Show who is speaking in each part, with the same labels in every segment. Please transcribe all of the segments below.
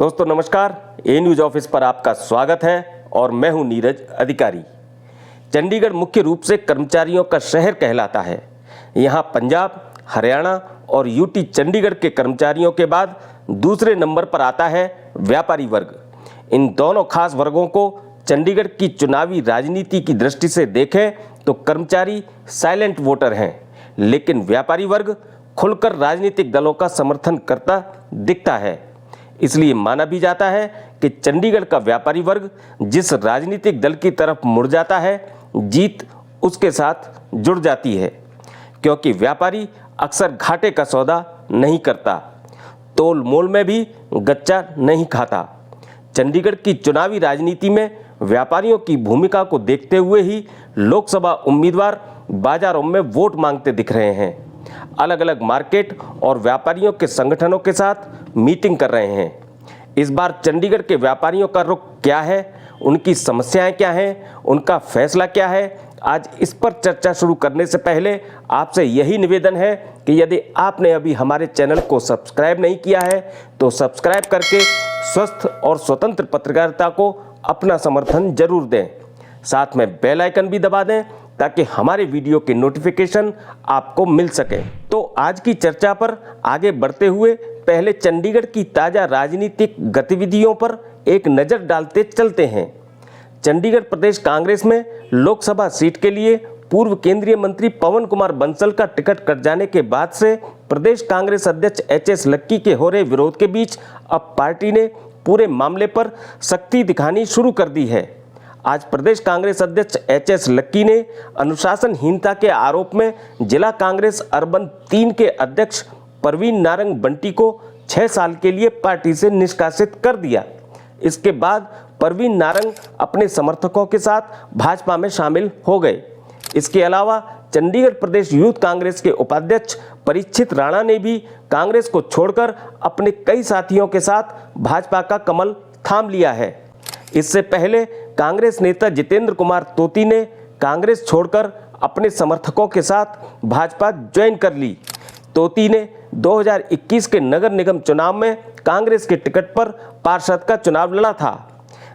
Speaker 1: दोस्तों नमस्कार, ए news office पर आपका स्वागत है और मैं हूं नीरज अधिकारी। चंडीगढ़ मुख्य रूप से कर्मचारियों का शहर कहलाता है। यहां पंजाब, हरियाणा और यूटी चंडीगढ़ के कर्मचारियों के बाद दूसरे नंबर पर आता है व्यापारी वर्ग। इन दोनों खास वर्गों को चंडीगढ़ की चुनावी राजनीति की दृष्टि से देखें तो कर्मचारी साइलेंट वोटर हैं, लेकिन व्यापारी वर्ग खुलकर राजनीतिक दलों का समर्थन करता दिखता है। इसलिए माना भी जाता है कि चंडीगढ़ का व्यापारी वर्ग जिस राजनीतिक दल की तरफ मुड़ जाता है, जीत उसके साथ जुड़ जाती है, क्योंकि व्यापारी अक्सर घाटे का सौदा नहीं करता, तोल मोल में भी गच्चा नहीं खाता। चंडीगढ़ की चुनावी राजनीति में व्यापारियों की भूमिका को देखते हुए ही लोकसभा उम्मीदवार बाजारों में वोट मांगते दिख रहे हैं। अलग अलग मार्केट और व्यापारियों के संगठनों के साथ मीटिंग कर रहे हैं। इस बार चंडीगढ़ के व्यापारियों का रुख क्या है, उनकी समस्याएं क्या हैं, उनका फैसला क्या है, आज इस पर चर्चा शुरू करने से पहले आपसे यही निवेदन है कि यदि आपने अभी हमारे चैनल को सब्सक्राइब नहीं किया है तो सब्सक्राइब करके स्वस्थ और स्वतंत्र पत्रकारिता को अपना समर्थन जरूर दें। साथ में बेल आइकन भी दबा दें ताकि हमारे वीडियो के नोटिफिकेशन आपको मिल सके। तो आज की चर्चा पर आगे बढ़ते हुए पहले चंडीगढ़ की ताज़ा राजनीतिक गतिविधियों पर एक नज़र डालते चलते हैं। चंडीगढ़ प्रदेश कांग्रेस में लोकसभा सीट के लिए पूर्व केंद्रीय मंत्री पवन कुमार बंसल का टिकट कट जाने के बाद से प्रदेश कांग्रेस अध्यक्ष एच.एस. लक्की के हो रहे विरोध के बीच अब पार्टी ने पूरे मामले पर सख्ती दिखानी शुरू कर दी है। आज प्रदेश कांग्रेस अध्यक्ष एच.एस. लक्की ने अनुशासनहीनता के आरोप में जिला कांग्रेस अर्बन 3 के अध्यक्ष परवीन नारंग बंटी को 6 साल के लिए पार्टी से निष्कासित कर दिया। इसके बाद परवीन नारंग अपने समर्थकों के साथ भाजपा में शामिल हो गए। इसके अलावा चंडीगढ़ प्रदेश यूथ कांग्रेस के उपाध्यक्ष परीक्षित राणा ने भी कांग्रेस को छोड़कर अपने कई साथियों के साथ भाजपा का कमल थाम लिया है। इससे पहले कांग्रेस नेता जितेंद्र कुमार तोती ने कांग्रेस छोड़कर अपने समर्थकों के साथ भाजपा ज्वाइन कर ली। तोती ने 2021 के नगर निगम चुनाव में कांग्रेस के टिकट पर पार्षद का चुनाव लड़ा था।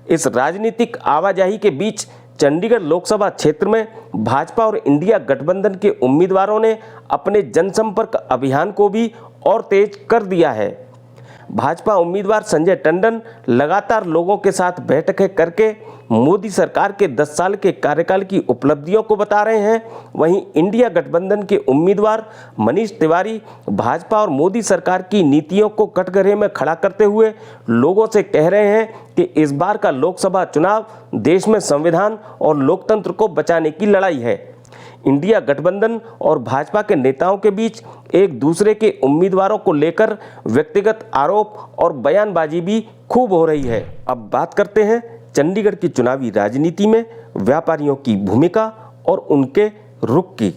Speaker 1: इस राजनीतिक आवाजाही के बीच चंडीगढ़ लोकसभा क्षेत्र में भाजपा और इंडिया गठबंधन के उम्मीदवारों ने अपने जनसंपर्क अभियान को भी और तेज कर दिया है। भाजपा उम्मीदवार संजय टंडन लगातार लोगों के साथ बैठकें करके मोदी सरकार के 10 साल के कार्यकाल की उपलब्धियों को बता रहे हैं। वहीं इंडिया गठबंधन के उम्मीदवार मनीष तिवारी भाजपा और मोदी सरकार की नीतियों को कटघरे में खड़ा करते हुए लोगों से कह रहे हैं कि इस बार का लोकसभा चुनाव देश में संविधान और लोकतंत्र को बचाने की लड़ाई है। इंडिया गठबंधन और भाजपा के नेताओं के बीच एक दूसरे के उम्मीदवारों को लेकर व्यक्तिगत आरोप और बयानबाजी भी खूब हो रही है। अब बात करते हैं चंडीगढ़ की चुनावी राजनीति में व्यापारियों की भूमिका और उनके रुख की।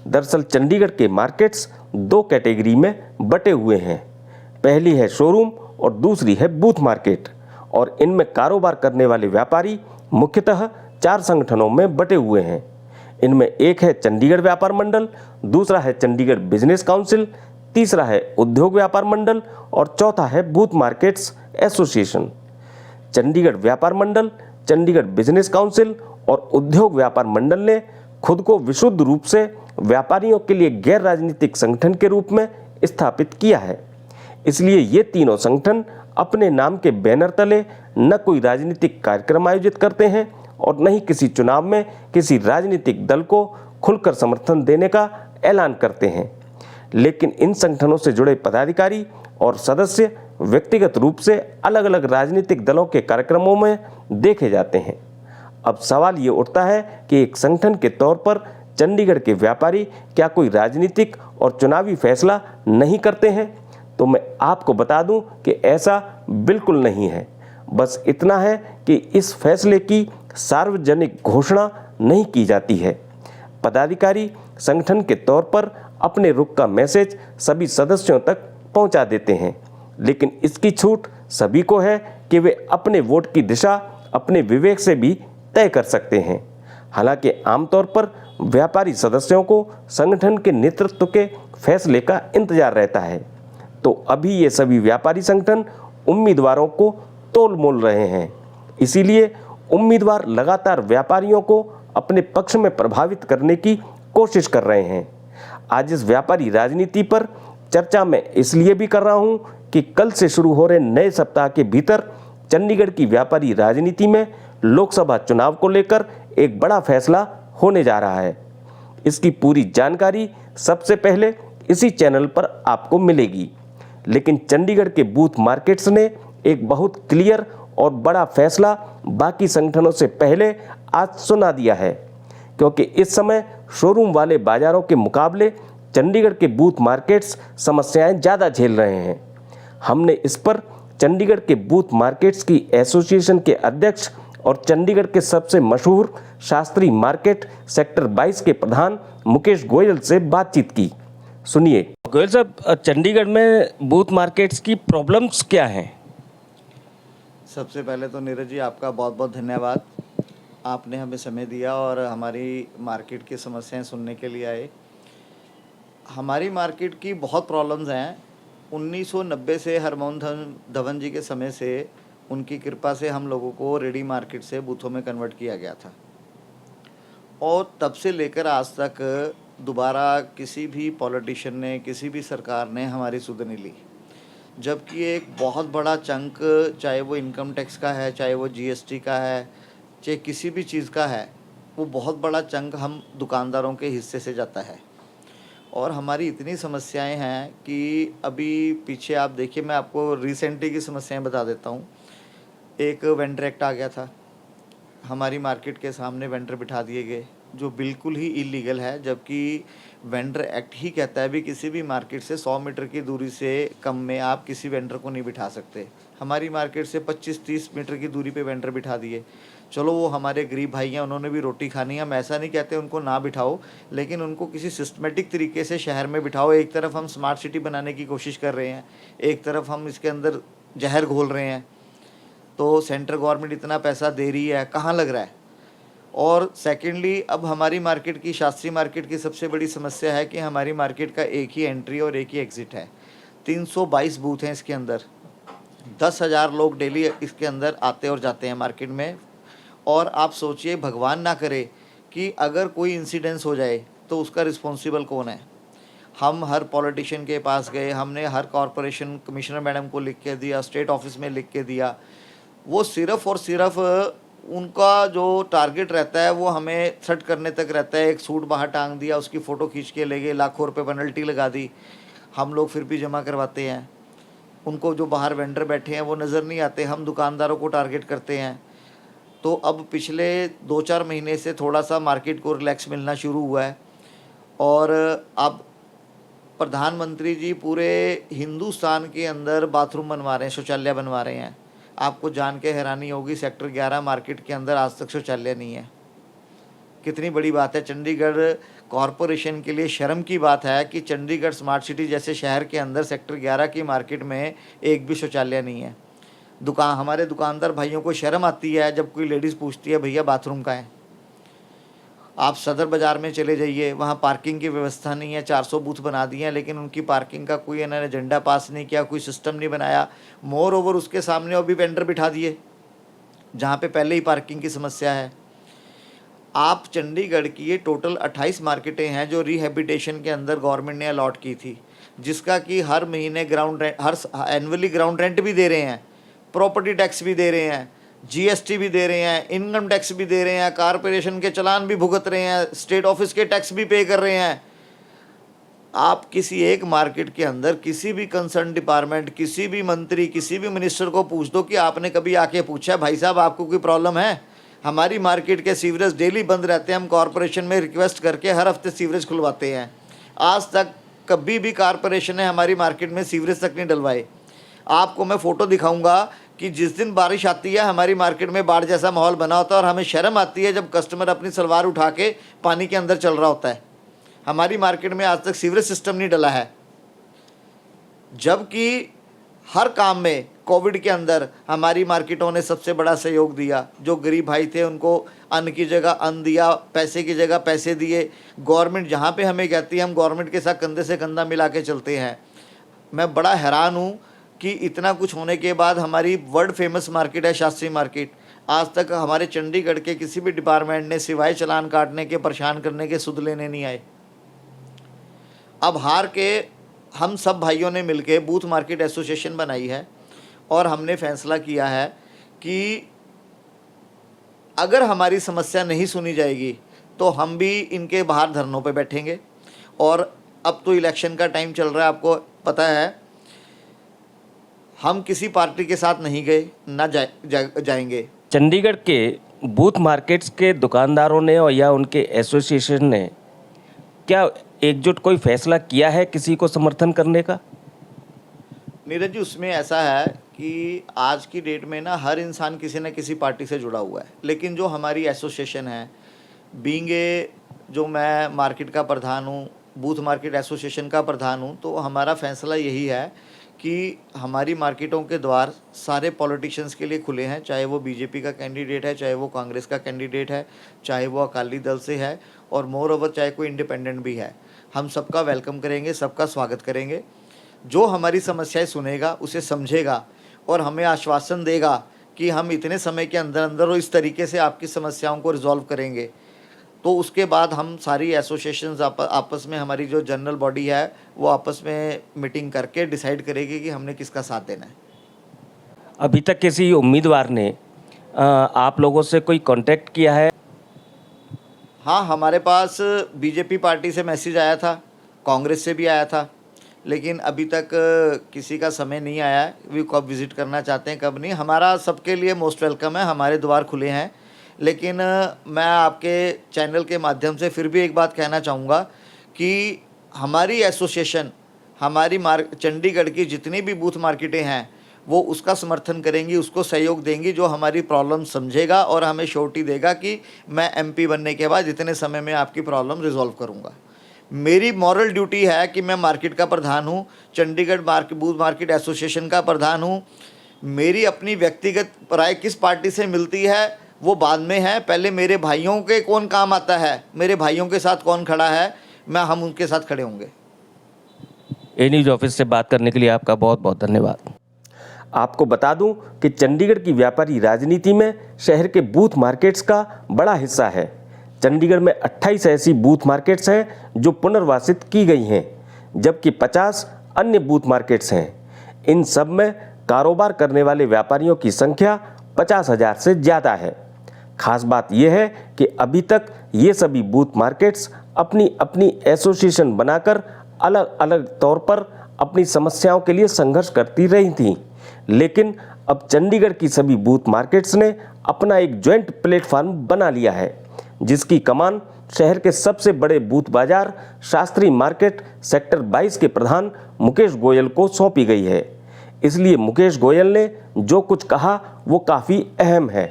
Speaker 1: दरअसल चंडीगढ़ के मार्केट्स 2 कैटेगरी में बटे हुए हैं। पहली है शोरूम और दूसरी है बूथ मार्केट, और इनमें कारोबार करने वाले व्यापारी मुख्यतः 4 संगठनों में बटे हुए हैं। इनमें एक है चंडीगढ़ व्यापार मंडल, दूसरा है चंडीगढ़ बिजनेस काउंसिल, तीसरा है उद्योग व्यापार मंडल और चौथा है बूथ मार्केट्स एसोसिएशन। चंडीगढ़ व्यापार मंडल, चंडीगढ़ बिजनेस काउंसिल और उद्योग व्यापार मंडल ने खुद को विशुद्ध रूप से व्यापारियों के लिए गैर राजनीतिक संगठन के रूप में स्थापित किया है। इसलिए ये तीनों संगठन अपने नाम के बैनर तले न कोई राजनीतिक कार्यक्रम आयोजित करते हैं और न ही किसी चुनाव में किसी राजनीतिक दल को खुलकर समर्थन देने का ऐलान करते हैं। लेकिन इन संगठनों से जुड़े पदाधिकारी और सदस्य व्यक्तिगत रूप से अलग अलग राजनीतिक दलों के कार्यक्रमों में देखे जाते हैं। अब सवाल ये उठता है कि एक संगठन के तौर पर चंडीगढ़ के व्यापारी क्या कोई राजनीतिक और चुनावी फैसला नहीं करते हैं? तो मैं आपको बता दूं कि ऐसा बिल्कुल नहीं है। बस इतना है कि इस फैसले की सार्वजनिक घोषणा नहीं की जाती है। पदाधिकारी संगठन के तौर पर अपने रुख का मैसेज सभी सदस्यों तक पहुंचा देते हैं, लेकिन इसकी छूट सभी को है कि वे अपने वोट की दिशा अपने विवेक से भी तय कर सकते हैं। हालांकि आमतौर पर व्यापारी सदस्यों को संगठन के नेतृत्व के फैसले का इंतजार रहता है। तो अभी ये सभी व्यापारी संगठन उम्मीदवारों को तोल मोल रहे हैं। इसीलिए उम्मीदवार लगातार व्यापारियों को अपने पक्ष में प्रभावित करने की कोशिश कर रहे हैं। आज इस व्यापारी राजनीति पर चर्चा मैं इसलिए भी कर रहा हूं कि कल से शुरू हो रहे नए सप्ताह के भीतर चंडीगढ़ की व्यापारी राजनीति में लोकसभा चुनाव को लेकर एक बड़ा फैसला होने जा रहा है। इसकी पूरी जानकारी सबसे पहले इसी चैनल पर आपको मिलेगी। लेकिन चंडीगढ़ के बूथ मार्केट्स ने एक बहुत क्लियर और बड़ा फैसला बाकी संगठनों से पहले आज सुना दिया है, क्योंकि इस समय शोरूम वाले बाजारों के मुकाबले चंडीगढ़ के बूथ मार्केट्स समस्याएं ज़्यादा झेल रहे हैं। हमने इस पर चंडीगढ़ के बूथ मार्केट्स की एसोसिएशन के अध्यक्ष और चंडीगढ़ के सबसे मशहूर शास्त्री मार्केट सेक्टर 22 के प्रधान मुकेश गोयल से बातचीत की। सुनिए गोयल साहब, चंडीगढ़ में बूथ मार्केट्स की प्रॉब्लम्स क्या हैं?
Speaker 2: सबसे पहले तो नीरज जी आपका बहुत बहुत धन्यवाद। आपने हमें समय दिया और हमारी मार्केट की समस्याएं सुनने के लिए आए। हमारी मार्केट की बहुत प्रॉब्लम्स हैं। 1990 से हरमोहन धवन जी के समय से उनकी कृपा से हम लोगों को रेडी मार्केट से बूथों में कन्वर्ट किया गया था, और तब से लेकर आज तक दोबारा किसी भी पॉलिटिशियन ने, किसी भी सरकार ने हमारी सुध नहीं ली। जबकि एक बहुत बड़ा चंक, चाहे वो इनकम टैक्स का है, चाहे वो जीएसटी का है, चाहे किसी भी चीज़ का है, वो बहुत बड़ा चंक हम दुकानदारों के हिस्से से जाता है। और हमारी इतनी समस्याएं हैं कि अभी पीछे आप देखिए, मैं आपको रिसेंटली की समस्याएं बता देता हूँ। एक वेंडर एक्ट आ गया था, हमारी मार्केट के सामने वेंडर बिठा दिए गए, जो बिल्कुल ही इलीगल है। जबकि वेंडर एक्ट ही कहता है भी किसी भी मार्केट से 100 मीटर की दूरी से कम में आप किसी वेंडर को नहीं बिठा सकते। हमारी मार्केट से 25-30 मीटर की दूरी पे वेंडर बिठा दिए। चलो, वो हमारे गरीब भाई हैं, उन्होंने भी रोटी खानी है, हम ऐसा नहीं कहते उनको ना बिठाओ, लेकिन उनको किसी सिस्टमेटिक तरीके से शहर में बिठाओ। एक तरफ हम स्मार्ट सिटी बनाने की कोशिश कर रहे हैं, एक तरफ हम इसके अंदर जहर घोल रहे हैं। तो सेंट्रल गवर्नमेंट इतना पैसा दे रही है, कहाँ लग रहा है? और सेकेंडली, अब हमारी मार्केट की, शास्त्री मार्केट की सबसे बड़ी समस्या है कि हमारी मार्केट का एक ही एंट्री और एक ही एग्ज़िट है। 322 बूथ हैं इसके अंदर, 10,000 लोग डेली इसके अंदर आते और जाते हैं मार्केट में। और आप सोचिए, भगवान ना करे कि अगर कोई इंसिडेंस हो जाए तो उसका रिस्पॉन्सिबल कौन है? हम हर पॉलिटिशियन के पास गए, हमने हर कॉरपोरेशन कमिश्नर मैडम को लिख के दिया, स्टेट ऑफिस में लिख के दिया। वो सिर्फ़ और सिर्फ उनका जो टारगेट रहता है वो हमें थ्रेट करने तक रहता है। एक सूट बाहर टांग दिया, उसकी फ़ोटो खींच के ले गए, लाखों रुपए पेनल्टी लगा दी। हम लोग फिर भी जमा करवाते हैं। उनको जो बाहर वेंडर बैठे हैं वो नज़र नहीं आते, हम दुकानदारों को टारगेट करते हैं। तो अब पिछले 2-4 महीने से थोड़ा सा मार्केट को रिलैक्स मिलना शुरू हुआ है। और अब प्रधानमंत्री जी पूरे हिंदुस्तान के अंदर बाथरूम बनवा रहे हैं, शौचालय बनवा रहे हैं। आपको जान के हैरानी होगी, सेक्टर 11 मार्केट के अंदर आज तक शौचालय नहीं है। कितनी बड़ी बात है। चंडीगढ़ कॉरपोरेशन के लिए शर्म की बात है कि चंडीगढ़ स्मार्ट सिटी जैसे शहर के अंदर सेक्टर 11 की मार्केट में एक भी शौचालय नहीं है। हमारे दुकानदार भाइयों को शर्म आती है जब कोई लेडीज़ पूछती है भैया बाथरूम का है। आप सदर बाज़ार में चले जाइए, वहाँ पार्किंग की व्यवस्था नहीं है। 400 बूथ बना दिए हैं, लेकिन उनकी पार्किंग का कोई इन्होंने एजेंडा पास नहीं किया, कोई सिस्टम नहीं बनाया। मोर ओवर उसके सामने अभी वेंडर बिठा दिए जहाँ पे पहले ही पार्किंग की समस्या है। आप चंडीगढ़ की ये टोटल 28 मार्केटें हैं जो रिहेबिटेशन के अंदर गवर्नमेंट ने अलॉट की थी, जिसका कि हर महीने ग्राउंड रेंट, हर एनुअली ग्राउंड रेंट भी दे रहे हैं, प्रॉपर्टी टैक्स भी दे रहे हैं, जीएसटी भी दे रहे हैं, इनकम टैक्स भी दे रहे हैं, कारपोरेशन के चलान भी भुगत रहे हैं, स्टेट ऑफिस के टैक्स भी पे कर रहे हैं। आप किसी एक मार्केट के अंदर किसी भी कंसर्न डिपार्टमेंट, किसी भी मंत्री, किसी भी मिनिस्टर को पूछ दो कि आपने कभी आके पूछा भाई साहब आपको कोई प्रॉब्लम है? हमारी मार्केट के सीवरेज डेली बंद रहते हैं, हम कॉरपोरेशन में रिक्वेस्ट करके हर हफ्ते सीवरेज खुलवाते हैं। आज तक कभी भी कॉरपोरेशन ने हमारी मार्केट में सीवरेज तक नहीं डलवाए। आपको मैं फ़ोटो दिखाऊंगा कि जिस दिन बारिश आती है हमारी मार्केट में बाढ़ जैसा माहौल बना होता है, और हमें शर्म आती है जब कस्टमर अपनी सलवार उठा के पानी के अंदर चल रहा होता है। हमारी मार्केट में आज तक सीवरेज सिस्टम नहीं डला है, जबकि हर काम में कोविड के अंदर हमारी मार्केटों ने सबसे बड़ा सहयोग दिया। जो गरीब भाई थे उनको अन्न की जगह अन्न दिया, पैसे की जगह पैसे दिए। गवर्नमेंट जहाँ पे हमें कहती है हम गवर्नमेंट के साथ कंधे से कंधा मिला के चलते हैं। मैं बड़ा हैरान हूँ कि इतना कुछ होने के बाद हमारी वर्ल्ड फेमस मार्केट है शास्त्री मार्केट, आज तक हमारे चंडीगढ़ के किसी भी डिपार्टमेंट ने सिवाय चालान काटने के, परेशान करने के, सुध लेने नहीं आए। अब हार के हम सब भाइयों ने मिलके बूथ मार्केट एसोसिएशन बनाई है और हमने फैसला किया है कि अगर हमारी समस्या नहीं सुनी जाएगी तो हम भी इनके बाहर धरनों पे बैठेंगे। और अब तो इलेक्शन का टाइम चल रहा है, आपको पता है, हम किसी पार्टी के साथ नहीं गए, ना जाएंगे।
Speaker 1: चंडीगढ़ के बूथ मार्केट्स के दुकानदारों ने और या उनके एसोसिएशन ने क्या एकजुट कोई फैसला किया है किसी को समर्थन करने का?
Speaker 2: नीरज जी, उसमें ऐसा है कि आज की डेट में ना हर इंसान किसी न किसी पार्टी से जुड़ा हुआ है, लेकिन जो हमारी एसोसिएशन है, जो मैं मार्केट का प्रधान हूँ, बूथ मार्केट एसोसिएशन का प्रधान हूँ, तो हमारा फैसला यही है कि हमारी मार्केटों के द्वार सारे पॉलिटिशियंस के लिए खुले हैं, चाहे वो बीजेपी का कैंडिडेट है, चाहे वो कांग्रेस का कैंडिडेट है, चाहे वो अकाली दल से है, और मोर ओवर चाहे कोई इंडिपेंडेंट भी है। हम सबका वेलकम करेंगे, सबका स्वागत करेंगे। जो हमारी समस्याएं सुनेगा, उसे समझेगा और हमें आश्वासन देगा कि हम इतने समय के अंदर अंदर और इस तरीके से आपकी समस्याओं को रिजॉल्व करेंगे, तो उसके बाद हम सारी एसोसिएशंस आपस में, हमारी जो जनरल बॉडी है वो आपस में मीटिंग करके डिसाइड करेगी कि हमने किसका साथ देना है।
Speaker 1: अभी तक किसी उम्मीदवार ने आप लोगों से कोई कांटेक्ट किया है?
Speaker 2: हाँ, हमारे पास बीजेपी पार्टी से मैसेज आया था, कांग्रेस से भी आया था, लेकिन अभी तक किसी का समय नहीं आया है। वे कब विज़िट करना चाहते हैं, कब नहीं, हमारा सबके लिए मोस्ट वेलकम है, हमारे द्वार खुले हैं। लेकिन मैं आपके चैनल के माध्यम से फिर भी एक बात कहना चाहूँगा कि हमारी एसोसिएशन, हमारी चंडीगढ़ की जितनी भी बूथ मार्केटें हैं वो उसका समर्थन करेंगी, उसको सहयोग देंगी, जो हमारी प्रॉब्लम समझेगा और हमें श्योरिटी देगा कि मैं एमपी बनने के बाद इतने समय में आपकी प्रॉब्लम रिजॉल्व करूँगा। मेरी मॉरल ड्यूटी है कि मैं मार्केट का प्रधान हूँ, चंडीगढ़ बूथ मार्केट एसोसिएशन का प्रधान हूँ। मेरी अपनी व्यक्तिगत राय किस पार्टी से मिलती है वो बाद में है, पहले मेरे भाइयों के कौन काम आता है, मेरे भाइयों के साथ कौन खड़ा है, हम उनके साथ खड़े होंगे।
Speaker 1: ए न्यूज़ ऑफिस से बात करने के लिए आपका बहुत बहुत धन्यवाद। आपको बता दूं कि चंडीगढ़ की व्यापारी राजनीति में शहर के बूथ मार्केट्स का बड़ा हिस्सा है। चंडीगढ़ में 28 ऐसी बूथ मार्केट्स हैं जो पुनर्वासित की गई हैं, जबकि 50 अन्य बूथ मार्केट्स हैं। इन सब में कारोबार करने वाले व्यापारियों की संख्या 50,000 से ज़्यादा है। खास बात यह है कि अभी तक ये सभी बूथ मार्केट्स अपनी अपनी एसोसिएशन बनाकर अलग अलग तौर पर अपनी समस्याओं के लिए संघर्ष करती रही थीं, लेकिन अब चंडीगढ़ की सभी बूथ मार्केट्स ने अपना एक ज्वाइंट प्लेटफॉर्म बना लिया है, जिसकी कमान शहर के सबसे बड़े बूथ बाजार शास्त्री मार्केट सेक्टर 22 के प्रधान मुकेश गोयल को सौंपी गई है। इसलिए मुकेश गोयल ने जो कुछ कहा वो काफ़ी अहम है।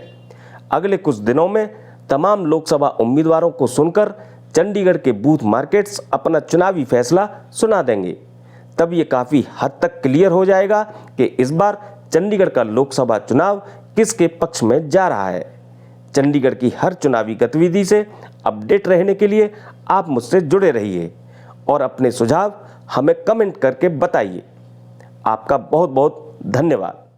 Speaker 1: अगले कुछ दिनों में तमाम लोकसभा उम्मीदवारों को सुनकर चंडीगढ़ के बूथ मार्केट्स अपना चुनावी फैसला सुना देंगे। तब ये काफ़ी हद तक क्लियर हो जाएगा कि इस बार चंडीगढ़ का लोकसभा चुनाव किसके पक्ष में जा रहा है। चंडीगढ़ की हर चुनावी गतिविधि से अपडेट रहने के लिए आप मुझसे जुड़े रहिए और अपने सुझाव हमें कमेंट करके बताइए। आपका बहुत बहुत धन्यवाद।